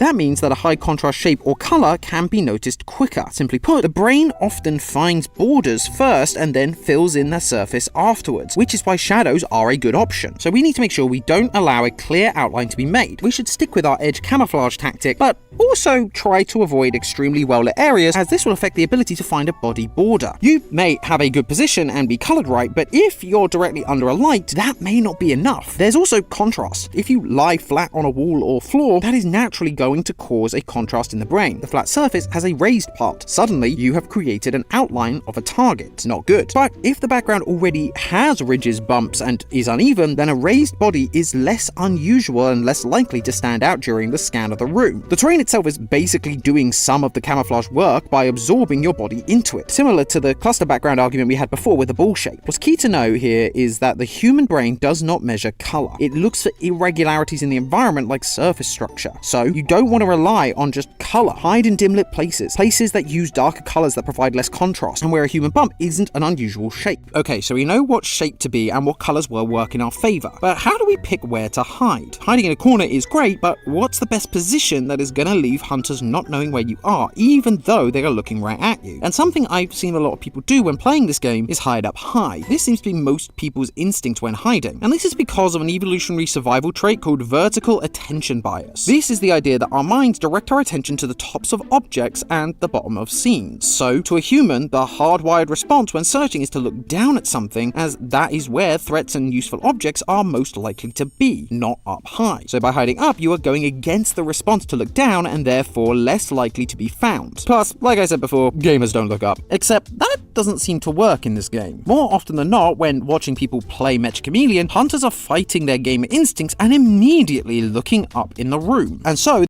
That means that a high contrast shape or color can be noticed quicker. Simply put, the brain often finds borders first and then fills in their surface afterwards, which is why shadows are a good option. So we need to make sure we don't allow a clear outline to be made. We should stick with our edge camouflage tactic, but also try to avoid extremely well-lit areas, as this will affect the ability to find a body border. You may have a good position and be colored right, but if you're directly under a light, that may not be enough. There's also contrast. If you lie flat on a wall or floor, that is naturally going to cause a contrast in the brain. The flat surface has a raised part. Suddenly, you have created an outline of a target. Not good. But if the background already has ridges, bumps, and is uneven, then a raised body is less unusual and less likely to stand out during the scan of the room. The terrain itself is basically doing some of the camouflage work by absorbing your body into it, similar to the cluster background argument we had before with the ball shape. What's key to know here is that the human brain does not measure color. It looks for irregularities in the environment like surface structure. So you don't want to rely on just color. Hide in dim lit places that use darker colors that provide less contrast, and where a human bump isn't an unusual shape. Okay, so we know what shape to be and what colors will work in our favor, but how do we pick where to hide? Hiding in a corner is great, but what's the best position that is gonna leave hunters not knowing where you are, even though they are looking right at you? And something I've seen a lot of people do when playing this game is hide up high. This seems to be most people's instinct when hiding, and this is because of an evolutionary survival trait called vertical attention bias. This is the idea that our minds direct our attention to the tops of objects and the bottom of scenes. So, to a human, the hardwired response when searching is to look down at something, as that is where threats and useful objects are most likely to be, not up high. So by hiding up, you are going against the response to look down and therefore less likely to be found. Plus, like I said before, gamers don't look up. Except that doesn't seem to work in this game. More often than not, when watching people play Mecha Chameleon, hunters are fighting their gamer instincts and immediately looking up in the room. And so